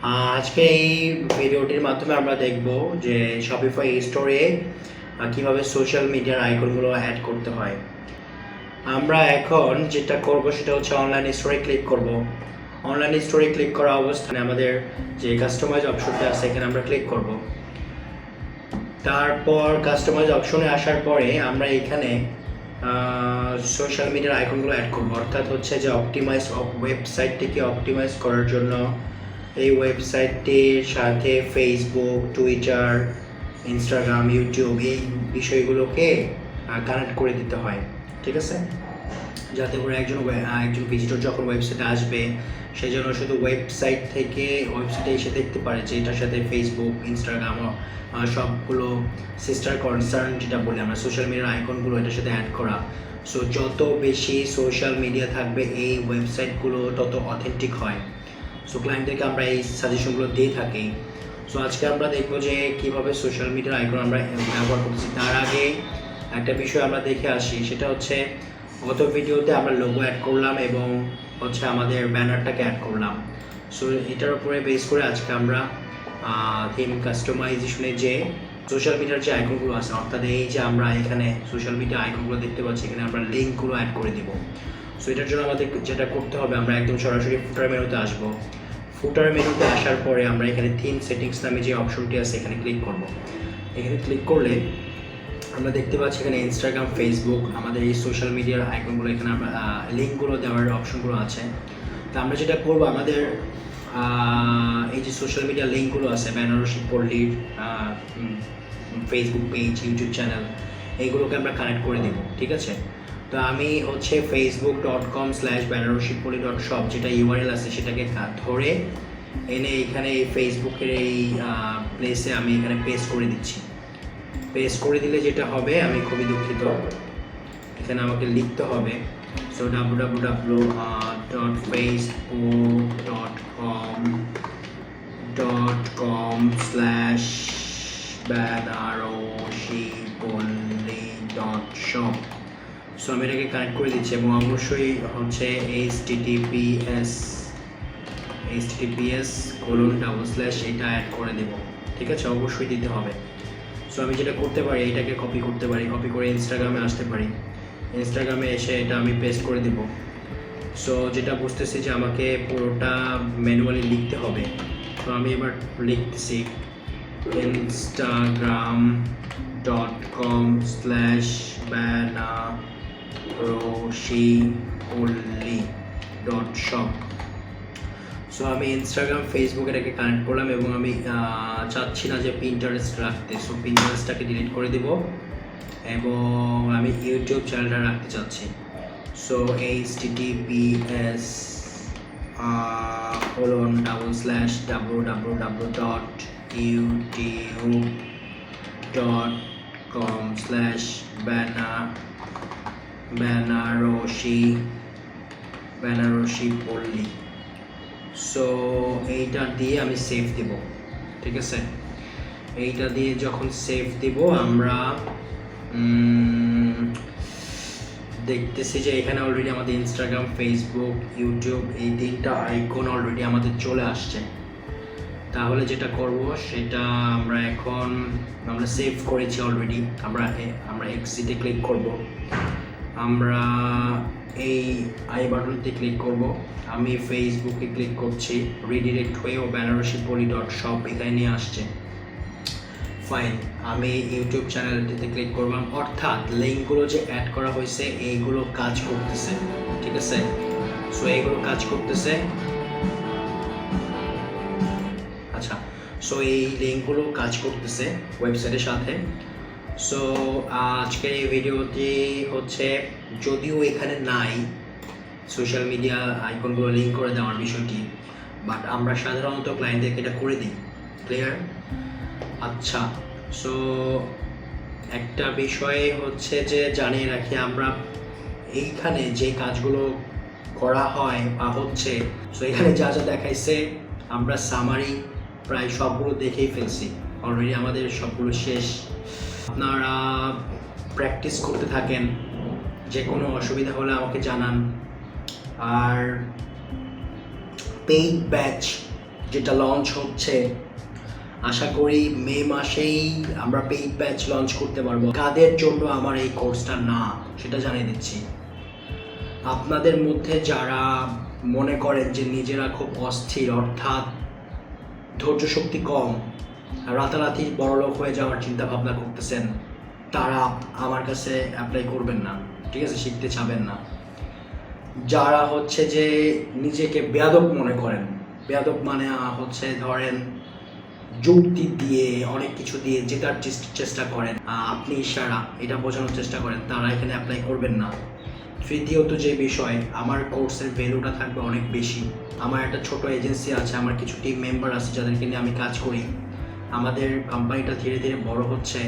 আজকে এই ভিডিওটির মাধ্যমে আমরা দেখব যে শপিফাই স্টোরে কিভাবে সোশ্যাল মিডিয়ার আইকনগুলো অ্যাড করতে হয়। আমরা এখন যেটা করব সেটা হচ্ছে অনলাইন স্টোরে ক্লিক করব। অনলাইন স্টোরে ক্লিক করা অবস্থানে আমাদের যে কাস্টমাইজ অপশনটা আছে এখানে আমরা ক্লিক করব। তারপর কাস্টমাইজ অপশনে আসার পরে আমরা এখানে সোশ্যাল মিডিয়ার আইকনগুলো অ্যাড করব, অর্থাৎ হচ্ছে যে অপটিমাইজ ওয়েবসাইটটিকে অপটিমাইজ করার জন্য এই ওয়েবসাইটটির সাথে ফেসবুক, টুইটার, ইনস্টাগ্রাম, ইউটিউব এই বিষয়গুলোকে কানেক্ট করে দিতে হয়, ঠিক আছে? যাতে করে একজন ভিজিটর যখন ওয়েবসাইটে আসবে সে যেন শুধু ওয়েবসাইট থেকে ওয়েবসাইটে এসে দেখতে পারে যে এটার সাথে ফেসবুক, ইনস্টাগ্রাম সবগুলো সিস্টার কনসার্ন যেটা বলি আমরা সোশ্যাল মিডিয়ার আইকনগুলো এটার সাথে অ্যাড করা। সো যত বেশি সোশ্যাল মিডিয়া থাকবে এই ওয়েবসাইটগুলো তত অথেন্টিক হয়। সো ক্লায়েন্টদেরকে আমরা এই সাজেশনগুলো দিয়ে থাকি। সো আজকে আমরা দেখবো যে কীভাবে সোশ্যাল মিডিয়ার আইকন আমরা ব্যবহার করতেছি। তার আগে একটা বিষয় আমরা দেখে আসি, সেটা হচ্ছে গত ভিডিওতে আমরা লোগো অ্যাড করলাম এবং হচ্ছে আমাদের ব্যানারটাকে অ্যাড করলাম। সো এটার উপরে বেস করে আজকে আমরা থিম কাস্টমাইজেশনে যে সোশ্যাল মিডিয়ার যে আইকনগুলো আছে, অর্থাৎ এই যে আমরা এখানে সোশ্যাল মিডিয়া আইকনগুলো দেখতে পাচ্ছি, এখানে আমরা লিঙ্কগুলো অ্যাড করে দেবো। সো এটার জন্য আমাদের যেটা করতে হবে, আমরা একদম সরাসরি ফুটার মেনুতে আসবো। ফুটার মেনুতে আসার পরে আমরা এখানে থিম সেটিংস নামে যে অপশনটি আছে এখানে ক্লিক করব। এখানে ক্লিক করলে আমরা দেখতে পাচ্ছি এখানে ইনস্টাগ্রাম, ফেসবুক আমাদের এই সোশ্যাল মিডিয়ার আইকনগুলো এখানে আমরা লিঙ্কগুলো দেওয়ার অপশনগুলো আছে। তো আমরা যেটা করবো, আমাদের এই যে সোশ্যাল মিডিয়া লিঙ্কগুলো আছে বেনারসি পল্লীর ফেসবুক পেজ, ইউটিউব চ্যানেল, এইগুলোকে আমরা কানেক্ট করে দেবো, ঠিক আছে? তো আমি হচ্ছে facebook.com/banarosipoli.shop যেটা ইউআরএল আছে সেটাকে ধরে এনে এখানে এই ফেসবুকের এই প্লেসে আমি এখানে পেস্ট করে দিচ্ছি। পেস্ট করে দিলে যেটা হবে, আমি খুবই দুঃখিত, এখানে আমাকে লিখতে হবে। So www.facebook.com/banarosipoli.shop। সো আমি এটাকে কানেক্ট করে দিচ্ছি এবং অবশ্যই হচ্ছে https:// এটা অ্যাড করে দেব, ঠিক আছে? অবশ্যই দিতে হবে। সো আমি যেটা করতে পারি, এটাকে কপি করতে পারি, কপি করে ইনস্টাগ্রামে আসতে পারি, ইনস্টাগ্রামে এসে এটা আমি পেস্ট করে দেব। সো যেটা বুঝতেছি যে আমাকে পুরোটা ম্যানুয়ালি লিখতে হবে। তো আমি এবার লিখতেছি instagram.com/banarosipoli.shop। সো আমি ইনস্টাগ্রাম, ফেসবুক এটাকে কানেক্ট করলাম এবং আমি চাচ্ছি না যে পিন্টারেস্ট রাখতে। সো পিন্টারেস্টটাকে ডিলিট করে দেব এবং আমি ইউটিউব চ্যানেলটা রাখতে চাচ্ছি। So https://www.youtube.com/banarosipoli। সো এইটা দিয়ে আমি সেভ দেব, ঠিক আছে? এইটা দিয়ে যখন সেভ দেব আমরা দেখতেছি যে এখানে অলরেডি আমাদের ইনস্টাগ্রাম, ফেসবুক, ইউটিউব এই তিনটা আইকন অলরেডি আমাদের চলে আসছে। তাহলে যেটা করব সেটা আমরা সেভ করেছি অলরেডি। আমরা এক্সিটে ক্লিক করব, আমরা এই আই বাটনতে ক্লিক করব। আমি ফেসবুকে ক্লিক করছি, রিডিরেক্ট হয়ে banarosipoli.shop এখানে নিয়ে আসছে। ফাইন, আমি ইউটিউব চ্যানেলটিতে ক্লিক করলাম, অর্থাৎ লিঙ্কগুলো যে অ্যাড করা হয়েছে এইগুলো কাজ করতেছে, ঠিক আছে? সো এইগুলো কাজ করতেছে। আচ্ছা, সো এই লিঙ্কগুলো কাজ করতেছে ওয়েবসাইটের সাথে। সো আজকের এই ভিডিওটি হচ্ছে, যদিও এখানে নাই সোশ্যাল মিডিয়া আইকনগুলো লিঙ্ক করে দেওয়ার বিষয়টি, বাট আমরা সাধারণত ক্লায়েন্টদেরকে এটা করে দিই। ক্লিয়ার? আচ্ছা, সো একটা বিষয় হচ্ছে যে জানিয়ে রাখি, আমরা এইখানে যে কাজগুলো করা হয় বা হচ্ছে, সো এখানে যা যা দেখাইছে আমরা সামারি প্রায় সবগুলো দেখেই ফেলছি অলরেডি, আমাদের সবগুলো শেষ। আপনারা প্র্যাকটিস করতে থাকেন, যে কোনো অসুবিধা হলে আমাকে জানান। আর পেইড ব্যাচ যেটা লঞ্চ হচ্ছে, আশা করি মে মাসেই আমরা পেইড ব্যাচ লঞ্চ করতে পারবো। কাদের জন্য আমার এই কোর্সটা না সেটা জানিয়ে দিচ্ছি। আপনাদের মধ্যে যারা মনে করেন যে নিজেরা খুব অস্থির, অর্থাৎ ধৈর্য শক্তি কম, রাতারাতি বড়লোক হয়ে যাওয়ার চিন্তা ভাবনা করতেছেন, তারা আমার কাছে অ্যাপ্লাই করবেন না, ঠিক আছে? শিখতে চাবেন না। যারা হচ্ছে যে নিজেকে বেয়াদব মনে করেন, বেয়াদব মানে হচ্ছে ধরেন যুক্তি দিয়ে অনেক কিছু দিয়ে জেতার চেষ্টা করেন, আপনি ইশারা এটা বোঝানোর চেষ্টা করেন, তারা এখানে অ্যাপ্লাই করবেন না। তৃতীয়ত যে বিষয়, আমার কোর্সের ভ্যালুটা থাকবে অনেক বেশি। আমার একটা ছোট এজেন্সি আছে, আমার কিছু টিম মেম্বার আছে যাদেরকে নিয়ে আমি কাজ করি। আমাদের কোম্পানিটা ধীরে ধীরে বড় হচ্ছে,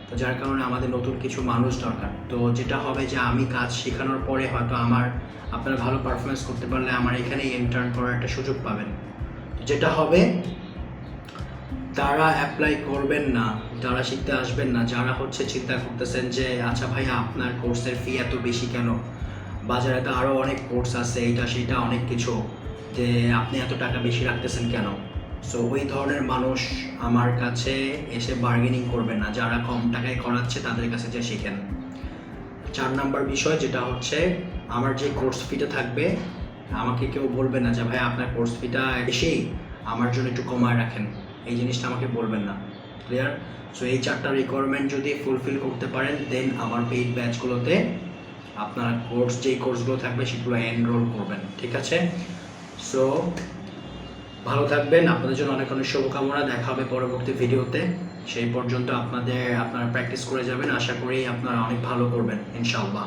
তো যার কারণে আমাদের নতুন কিছু মানুষ দরকার। তো যেটা হবে যে আমি কাজ শেখানোর পরে হয়তো আপনারা ভালো পারফরমেন্স করতে পারলে আমার এখানেই ইন্টার্ন করার একটা সুযোগ পাবেন। যেটা হবে, তারা অ্যাপ্লাই করবেন না, যারা শিখতে আসবেন না, যারা হচ্ছে চিন্তা করতেছেন যে আচ্ছা ভাইয়া আপনার কোর্সের ফি এত বেশি কেন, বাজারে তো আরও অনেক কোর্স আছে, এইটা সেটা অনেক কিছু, যে আপনি এত টাকা বেশি রাখতেছেন কেন। সো ওই ধরনের মানুষ আমার কাছে এসে বার্গেনিং করবেন না, যারা কম টাকায় করাচ্ছে তাদের কাছে যে শিখেন। 4 নাম্বার বিষয় যেটা হচ্ছে, আমার যে কোর্স ফিটা থাকবে, আমাকে কেউ বলবে না যে ভাই আপনার কোর্স ফিটা বেশি, আমার জন্য একটু কমায় রাখেন, এই জিনিসটা আমাকে বলবেন না। ক্লিয়ার? সো এই 4টা রিকোয়ারমেন্ট যদি ফুলফিল করতে পারেন, দেন আমার পেইড ব্যাচগুলোতে আপনারা যেই কোর্সগুলো থাকবে সেগুলো এনরোল করবেন, ঠিক আছে? সো ভালো থাকবেন, আপনাদের জন্য অনেক অনেক শুভকামনা। দেখা হবে পরবর্তী ভিডিওতে। সেই পর্যন্ত আপনারা প্র্যাকটিস করে যাবেন, আশা করি আপনারা অনেক ভালো করবেন ইনশাআল্লাহ।